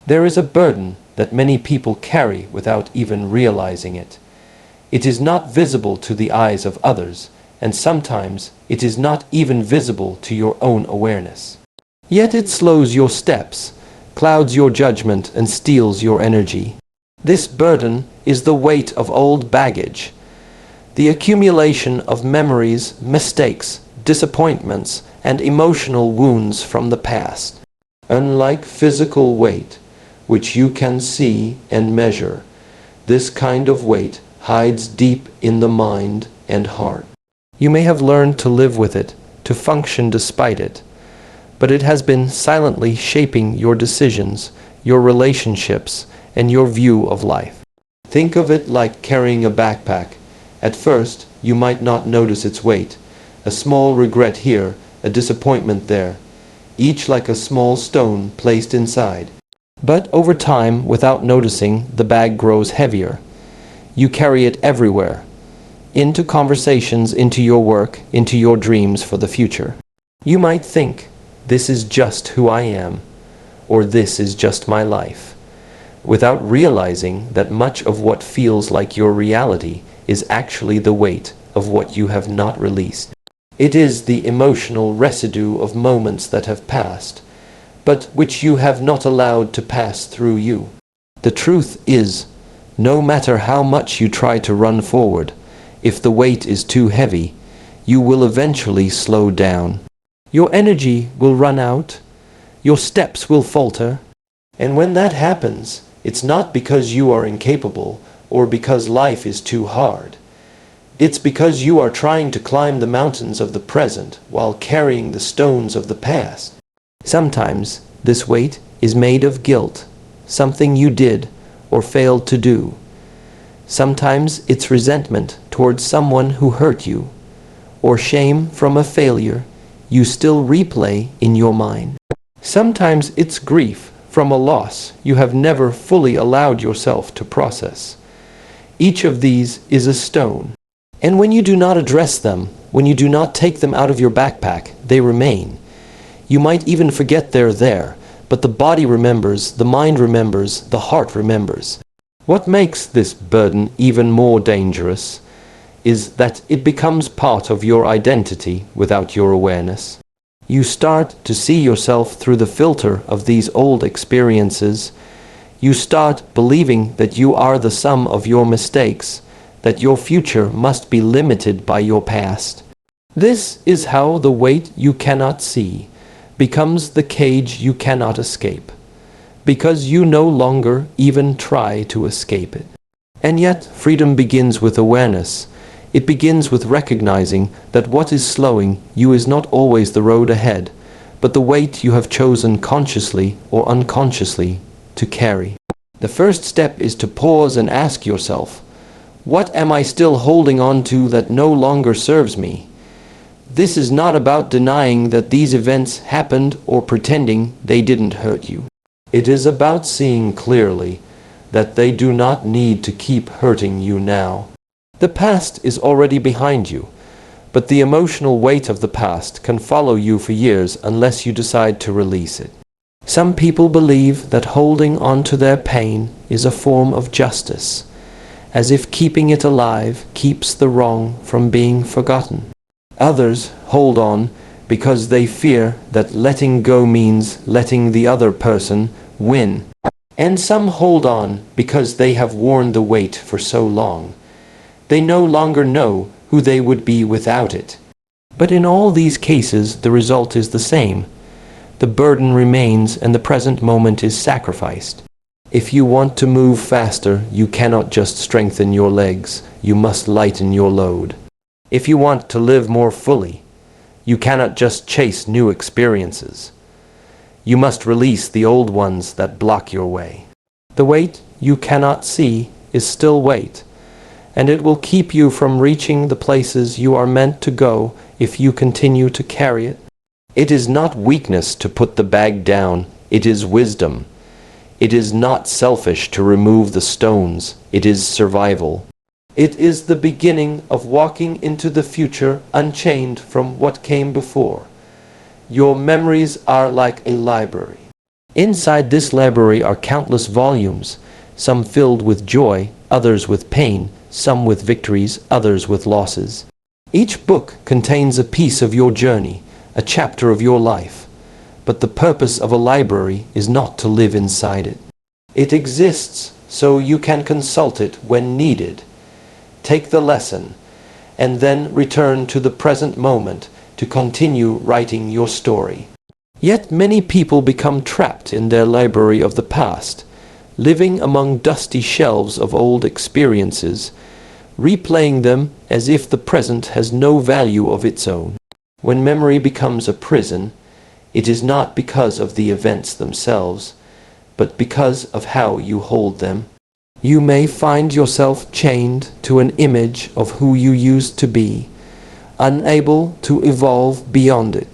There is a burden that many people carry without even realizing it. It is not visible to the eyes of others, and sometimes it is not even visible to your own awareness. Yet it slows your steps, clouds your judgment, and steals your energy. This burden is the weight of old baggage, the accumulation of memories, mistakes, disappointments, and emotional wounds from the past. Unlike physical weight, which you can see and measure, this kind of weight hides deep in the mind and heart. You may have learned to live with it, to function despite it, but it has been silently shaping your decisions, your relationships, and your view of life. Think of it like carrying a backpack. At first, you might not notice its weight. A small regret here, a disappointment there, each like a small stone placed inside. But over time, without noticing, the bag grows heavier. You carry it everywhere, into conversations, into your work, into your dreams for the future. You might think, this is just who I am, or this is just my life, without realizing that much of what feels like your reality is actually the weight of what you have not released. It is the emotional residue of moments that have passed, but which you have not allowed to pass through you. The truth is, no matter how much you try to run forward, if the weight is too heavy, you will eventually slow down. Your energy will run out, your steps will falter, and when that happens, it's not because you are incapable or because life is too hard. It's because you are trying to climb the mountains of the present while carrying the stones of the past. Sometimes this weight is made of guilt, something you did or failed to do. Sometimes it's resentment towards someone who hurt you, or shame from a failure you still replay in your mind. Sometimes it's grief from a loss you have never fully allowed yourself to process. Each of these is a stone, and when you do not address them, when you do not take them out of your backpack, they remain. You might even forget they're there, but the body remembers, the mind remembers, the heart remembers. What makes this burden even more dangerous is that it becomes part of your identity without your awareness. You start to see yourself through the filter of these old experiences. You start believing that you are the sum of your mistakes, that your future must be limited by your past. This is how the weight you cannot see becomes the cage you cannot escape, because you no longer even try to escape it. And yet, freedom begins with awareness. It begins with recognizing that what is slowing you is not always the road ahead, but the weight you have chosen consciously or unconsciously to carry. The first step is to pause and ask yourself, what am I still holding on to that no longer serves me? This is not about denying that these events happened or pretending they didn't hurt you. It is about seeing clearly that they do not need to keep hurting you now. The past is already behind you, but the emotional weight of the past can follow you for years unless you decide to release it. Some people believe that holding on to their pain is a form of justice, as if keeping it alive keeps the wrong from being forgotten. Others hold on because they fear that letting go means letting the other person win. And some hold on because they have worn the weight for so long. They no longer know who they would be without it. But in all these cases, the result is the same. The burden remains and the present moment is sacrificed. If you want to move faster, you cannot just strengthen your legs. You must lighten your load. If you want to live more fully, you cannot just chase new experiences. You must release the old ones that block your way. The weight you cannot see is still weight, and it will keep you from reaching the places you are meant to go if you continue to carry it. It is not weakness to put the bag down, it is wisdom. It is not selfish to remove the stones, it is survival. It is the beginning of walking into the future unchained from what came before. Your memories are like a library. Inside this library are countless volumes, some filled with joy, others with pain, some with victories, others with losses. Each book contains a piece of your journey, a chapter of your life. But the purpose of a library is not to live inside it. It exists so you can consult it when needed, take the lesson, and then return to the present moment to continue writing your story. Yet many people become trapped in their library of the past, living among dusty shelves of old experiences, replaying them as if the present has no value of its own. When memory becomes a prison, it is not because of the events themselves, but because of how you hold them. You may find yourself chained to an image of who you used to be, unable to evolve beyond it.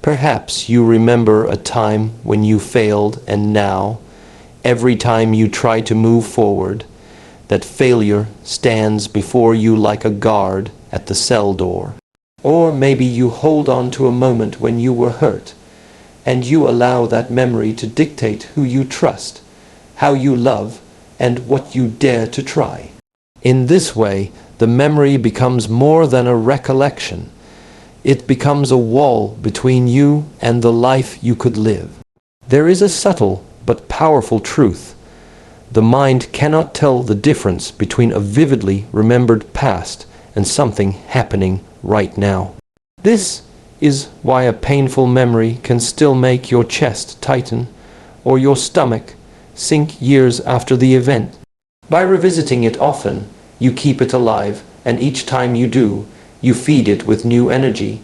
Perhaps you remember a time when you failed, and now, every time you try to move forward, that failure stands before you like a guard at the cell door. Or maybe you hold on to a moment when you were hurt, and you allow that memory to dictate who you trust, how you love, and what you dare to try. In this way, the memory becomes more than a recollection. It becomes a wall between you and the life you could live. There is a subtle but powerful truth. The mind cannot tell the difference between a vividly remembered past and something happening right now. This is why a painful memory can still make your chest tighten or your stomach sink years after the event. By revisiting it often, you keep it alive, and each time you do, you feed it with new energy.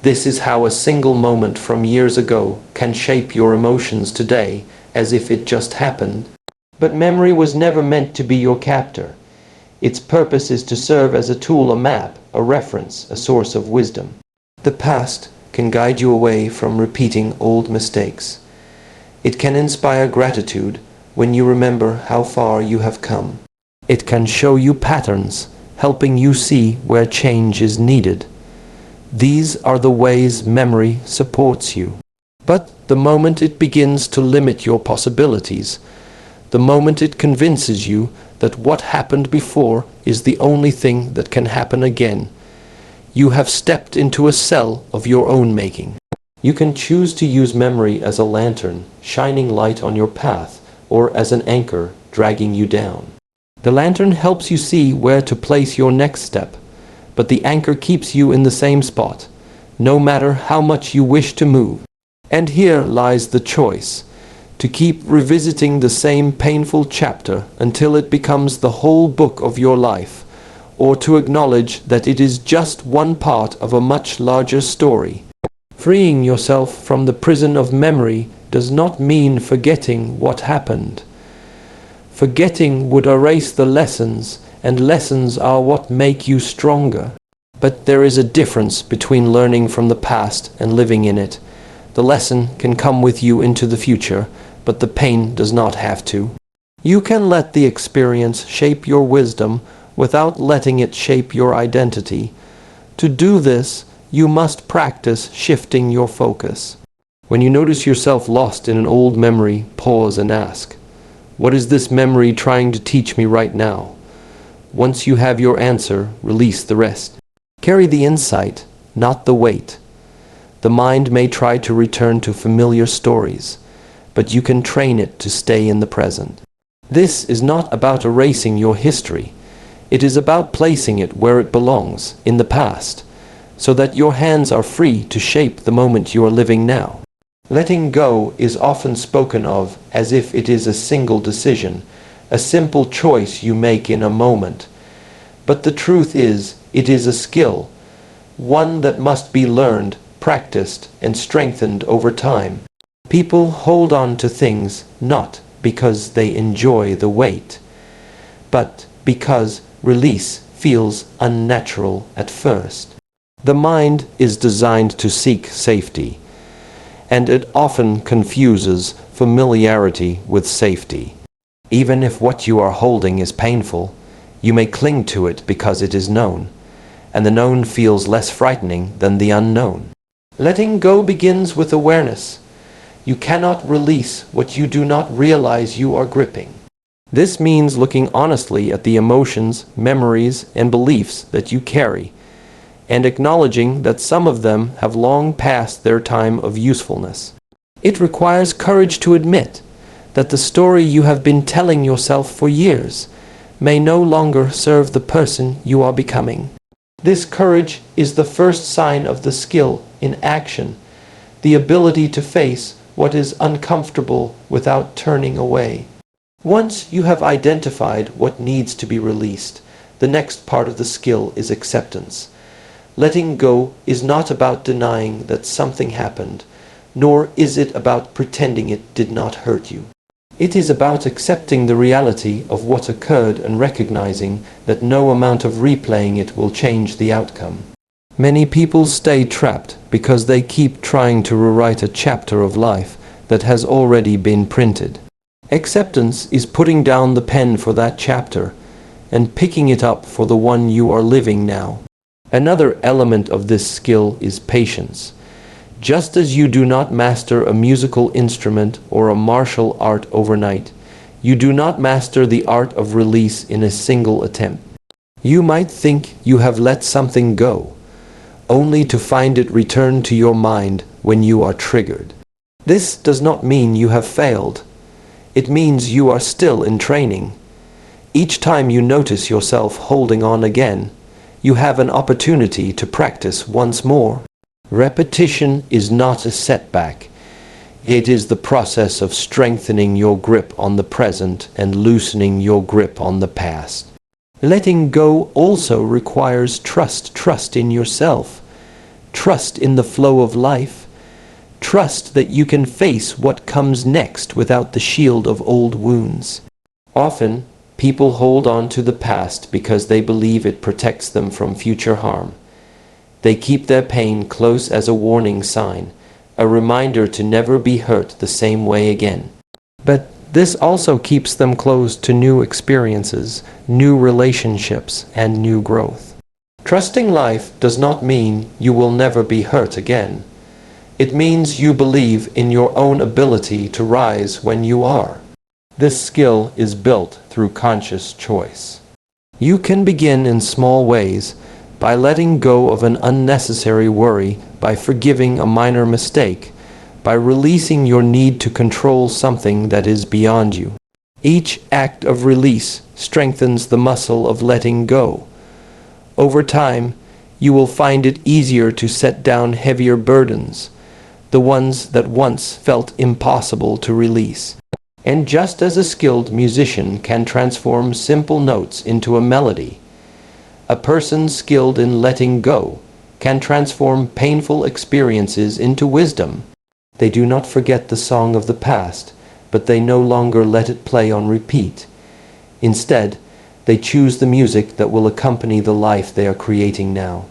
This is how a single moment from years ago can shape your emotions today as if it just happened. But memory was never meant to be your captor. Its purpose is to serve as a tool, a map, a reference, a source of wisdom. The past can guide you away from repeating old mistakes. It can inspire gratitude when you remember how far you have come. It can show you patterns, helping you see where change is needed. These are the ways memory supports you. But the moment it begins to limit your possibilities, the moment it convinces you that what happened before is the only thing that can happen again, you have stepped into a cell of your own making. You can choose to use memory as a lantern, shining light on your path, or as an anchor, dragging you down. The lantern helps you see where to place your next step, but the anchor keeps you in the same spot, no matter how much you wish to move. And here lies the choice, to keep revisiting the same painful chapter until it becomes the whole book of your life, or to acknowledge that it is just one part of a much larger story. Freeing yourself from the prison of memory does not mean forgetting what happened. Forgetting would erase the lessons, and lessons are what make you stronger. But there is a difference between learning from the past and living in it. The lesson can come with you into the future, but the pain does not have to. You can let the experience shape your wisdom without letting it shape your identity. To do this, you must practice shifting your focus. When you notice yourself lost in an old memory, pause and ask, what is this memory trying to teach me right now? Once you have your answer, release the rest. Carry the insight, not the weight. The mind may try to return to familiar stories, but you can train it to stay in the present. This is not about erasing your history. It is about placing it where it belongs, in the past, so that your hands are free to shape the moment you are living now. Letting go is often spoken of as if it is a single decision, a simple choice you make in a moment. But the truth is, it is a skill, one that must be learned, practiced, and strengthened over time. People hold on to things not because they enjoy the weight, but because release feels unnatural at first. The mind is designed to seek safety, and it often confuses familiarity with safety. Even if what you are holding is painful, you may cling to it because it is known, and the known feels less frightening than the unknown. Letting go begins with awareness. You cannot release what you do not realize you are gripping. This means looking honestly at the emotions, memories, and beliefs that you carry, and acknowledging that some of them have long passed their time of usefulness. It requires courage to admit that the story you have been telling yourself for years may no longer serve the person you are becoming. This courage is the first sign of the skill in action, the ability to face what is uncomfortable without turning away. Once you have identified what needs to be released, the next part of the skill is acceptance. Letting go is not about denying that something happened, nor is it about pretending it did not hurt you. It is about accepting the reality of what occurred and recognizing that no amount of replaying it will change the outcome. Many people stay trapped because they keep trying to rewrite a chapter of life that has already been printed. Acceptance is putting down the pen for that chapter and picking it up for the one you are living now. Another element of this skill is patience. Just as you do not master a musical instrument or a martial art overnight, you do not master the art of release in a single attempt. You might think you have let something go, only to find it return to your mind when you are triggered. This does not mean you have failed. It means you are still in training. Each time you notice yourself holding on again, you have an opportunity to practice once more. Repetition is not a setback. It is the process of strengthening your grip on the present and loosening your grip on the past. Letting go also requires trust in yourself, trust in the flow of life, trust that you can face what comes next without the shield of old wounds. Often, people hold on to the past because they believe it protects them from future harm. They keep their pain close as a warning sign, a reminder to never be hurt the same way again. But this also keeps them closed to new experiences, new relationships, and new growth. Trusting life does not mean you will never be hurt again. It means you believe in your own ability to rise when you are. This skill is built through conscious choice. You can begin in small ways, by letting go of an unnecessary worry, by forgiving a minor mistake, by releasing your need to control something that is beyond you. Each act of release strengthens the muscle of letting go. Over time, you will find it easier to set down heavier burdens, the ones that once felt impossible to release. And just as a skilled musician can transform simple notes into a melody, a person skilled in letting go can transform painful experiences into wisdom. They do not forget the song of the past, but they no longer let it play on repeat. Instead, they choose the music that will accompany the life they are creating now.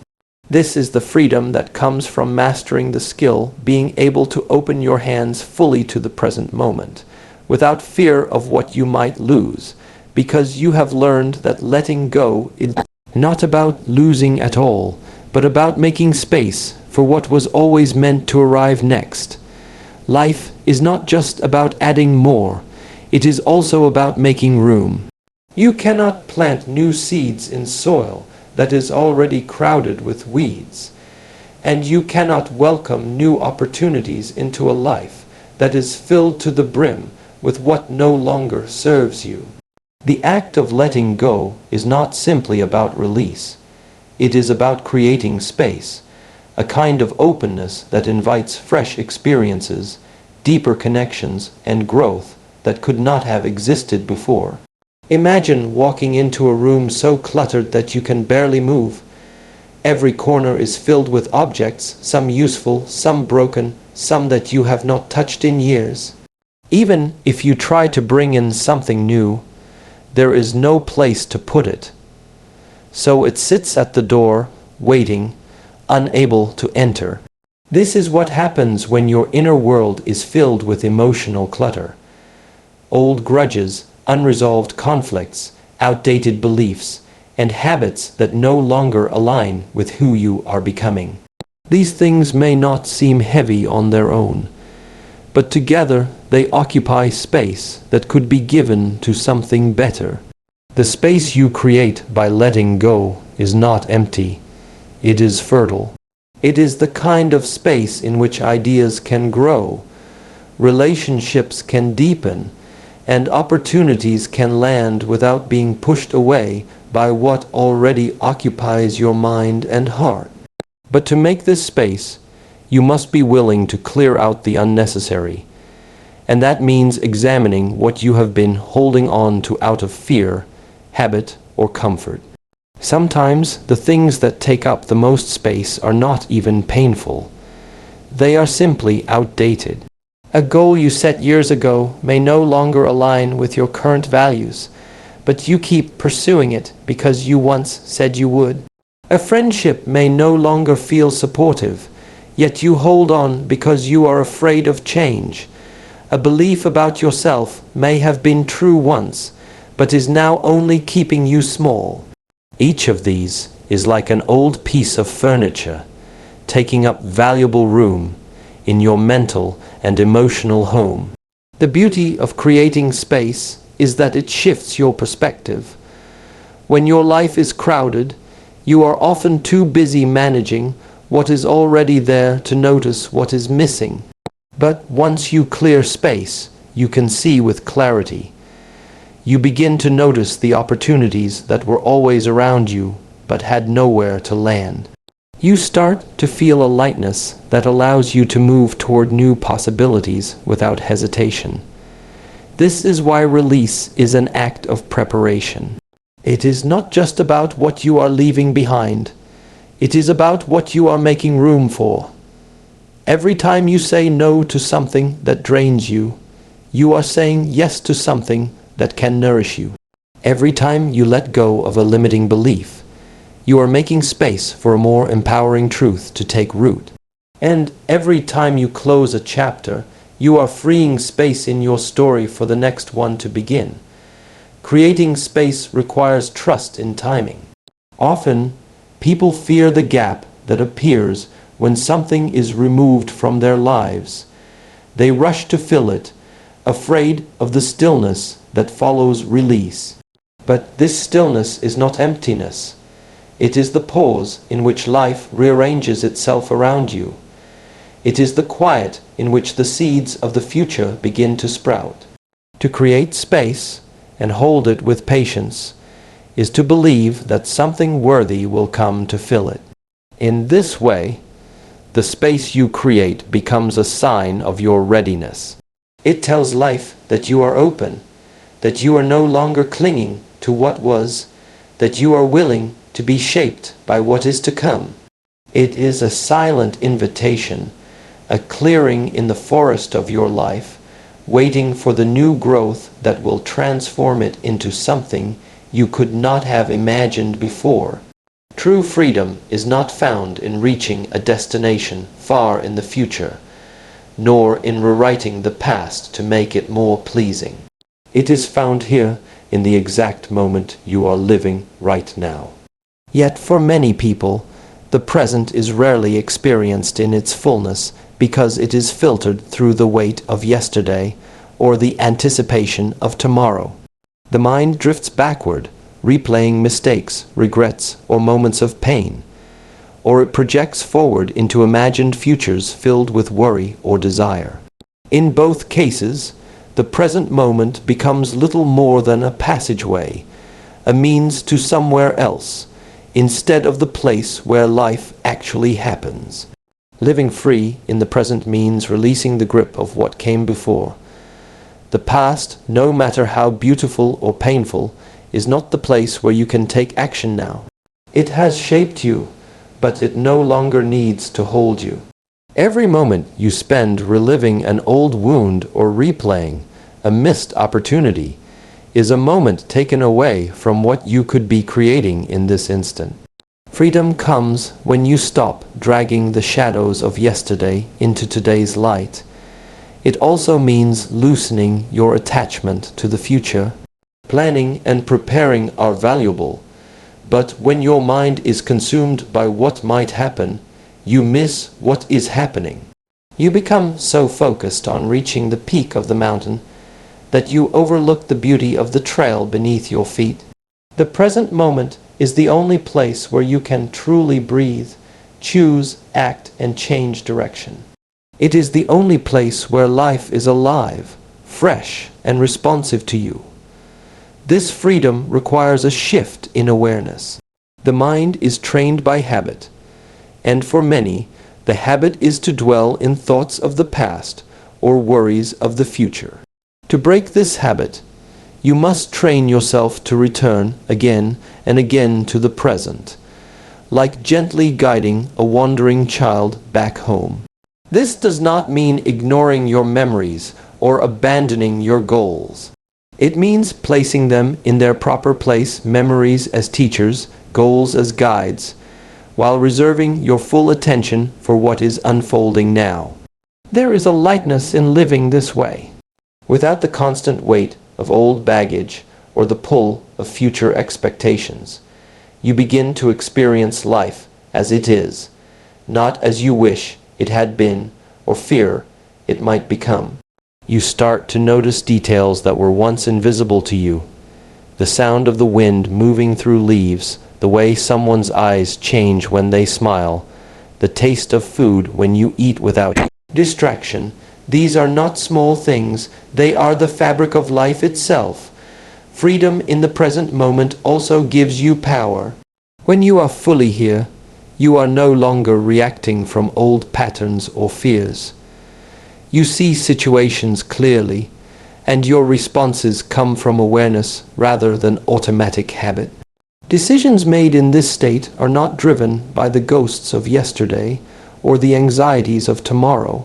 This is the freedom that comes from mastering the skill, being able to open your hands fully to the present moment, without fear of what you might lose, because you have learned that letting go is not about losing at all, but about making space for what was always meant to arrive next. Life is not just about adding more, it is also about making room. You cannot plant new seeds in soil that is already crowded with weeds, and you cannot welcome new opportunities into a life that is filled to the brim with what no longer serves you. The act of letting go is not simply about release. It is about creating space, a kind of openness that invites fresh experiences, deeper connections, and growth that could not have existed before. Imagine walking into a room so cluttered that you can barely move. Every corner is filled with objects, some useful, some broken, some that you have not touched in years. Even if you try to bring in something new, there is no place to put it. So it sits at the door, waiting, unable to enter. This is what happens when your inner world is filled with emotional clutter. Old grudges, unresolved conflicts, outdated beliefs, and habits that no longer align with who you are becoming. These things may not seem heavy on their own, but together they occupy space that could be given to something better. The space you create by letting go is not empty, it is fertile. It is the kind of space in which ideas can grow, relationships can deepen, and opportunities can land without being pushed away by what already occupies your mind and heart. But to make this space, you must be willing to clear out the unnecessary, and that means examining what you have been holding on to out of fear, habit, or comfort. Sometimes the things that take up the most space are not even painful. They are simply outdated. A goal you set years ago may no longer align with your current values, but you keep pursuing it because you once said you would. A friendship may no longer feel supportive, yet you hold on because you are afraid of change. A belief about yourself may have been true once, but is now only keeping you small. Each of these is like an old piece of furniture, taking up valuable room in your mental and emotional home. The beauty of creating space is that it shifts your perspective. When your life is crowded, you are often too busy managing what is already there to notice what is missing. But once you clear space, you can see with clarity. You begin to notice the opportunities that were always around you but had nowhere to land. You start to feel a lightness that allows you to move toward new possibilities without hesitation. This is why release is an act of preparation. It is not just about what you are leaving behind. It is about what you are making room for. Every time you say no to something that drains you, you are saying yes to something that can nourish you. Every time you let go of a limiting belief, you are making space for a more empowering truth to take root. And every time you close a chapter, you are freeing space in your story for the next one to begin. Creating space requires trust in timing. Often, people fear the gap that appears when something is removed from their lives. They rush to fill it, afraid of the stillness that follows release. But this stillness is not emptiness. It is the pause in which life rearranges itself around you. It is the quiet in which the seeds of the future begin to sprout. To create space and hold it with patience is to believe that something worthy will come to fill it. In this way, the space you create becomes a sign of your readiness. It tells life that you are open, that you are no longer clinging to what was, that you are willing to be shaped by what is to come. It is a silent invitation, a clearing in the forest of your life, waiting for the new growth that will transform it into something you could not have imagined before. True freedom is not found in reaching a destination far in the future, nor in rewriting the past to make it more pleasing. It is found here in the exact moment you are living right now. Yet for many people, the present is rarely experienced in its fullness because it is filtered through the weight of yesterday or the anticipation of tomorrow. The mind drifts backward, replaying mistakes, regrets, or moments of pain, or it projects forward into imagined futures filled with worry or desire. In both cases, the present moment becomes little more than a passageway, a means to somewhere else, instead of the place where life actually happens. Living free in the present means releasing the grip of what came before. The past, no matter how beautiful or painful, is not the place where you can take action now. It has shaped you, but it no longer needs to hold you. Every moment you spend reliving an old wound or replaying a missed opportunity is a moment taken away from what you could be creating in this instant. Freedom comes when you stop dragging the shadows of yesterday into today's light. It also means loosening your attachment to the future. Planning and preparing are valuable, but when your mind is consumed by what might happen, you miss what is happening. You become so focused on reaching the peak of the mountain that you overlook the beauty of the trail beneath your feet. The present moment is the only place where you can truly breathe, choose, act, and change direction. It is the only place where life is alive, fresh, and responsive to you. This freedom requires a shift in awareness. The mind is trained by habit, and for many, the habit is to dwell in thoughts of the past or worries of the future. To break this habit, you must train yourself to return again and again to the present, like gently guiding a wandering child back home. This does not mean ignoring your memories or abandoning your goals. It means placing them in their proper place, memories as teachers, goals as guides, while reserving your full attention for what is unfolding now. There is a lightness in living this way, without the constant weight of old baggage or the pull of future expectations. You begin to experience life as it is, not as you wish it had been or fear it might become. You start to notice details that were once invisible to you. The sound of the wind moving through leaves, the way someone's eyes change when they smile, the taste of food when you eat without distraction. These are not small things, they are the fabric of life itself. Freedom in the present moment also gives you power. When you are fully here, you are no longer reacting from old patterns or fears. You see situations clearly, and your responses come from awareness rather than automatic habit. Decisions made in this state are not driven by the ghosts of yesterday or the anxieties of tomorrow.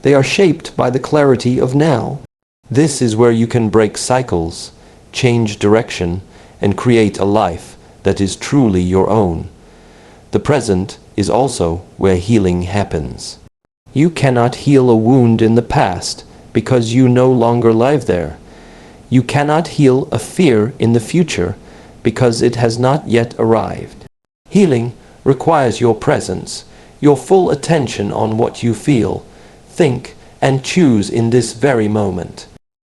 They are shaped by the clarity of now. This is where you can break cycles, change direction, and create a life that is truly your own. The present is also where healing happens. You cannot heal a wound in the past because you no longer live there. You cannot heal a fear in the future because it has not yet arrived. Healing requires your presence, your full attention on what you feel, think, and choose in this very moment.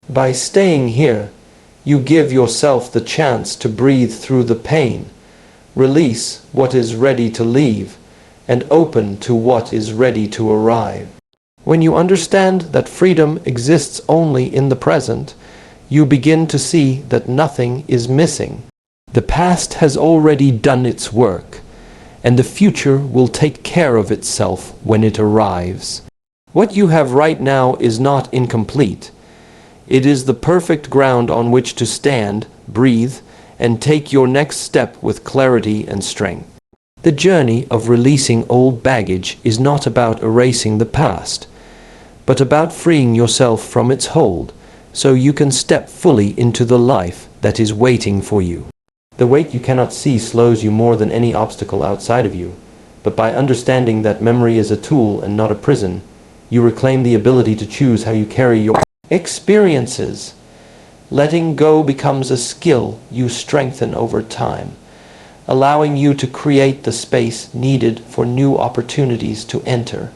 By staying here, you give yourself the chance to breathe through the pain, release what is ready to leave, and open to what is ready to arrive. When you understand that freedom exists only in the present, you begin to see that nothing is missing. The past has already done its work, and the future will take care of itself when it arrives. What you have right now is not incomplete. It is the perfect ground on which to stand, breathe, and take your next step with clarity and strength. The journey of releasing old baggage is not about erasing the past, but about freeing yourself from its hold so you can step fully into the life that is waiting for you. The weight you cannot see slows you more than any obstacle outside of you, but by understanding that memory is a tool and not a prison, you reclaim the ability to choose how you carry your experiences. Letting go becomes a skill you strengthen over time, allowing you to create the space needed for new opportunities to enter.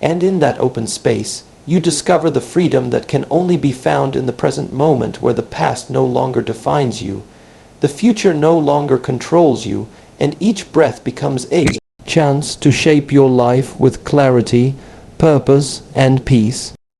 And in that open space, you discover the freedom that can only be found in the present moment, where the past no longer defines you, the future no longer controls you, and each breath becomes a chance to shape your life with clarity, purpose, and peace.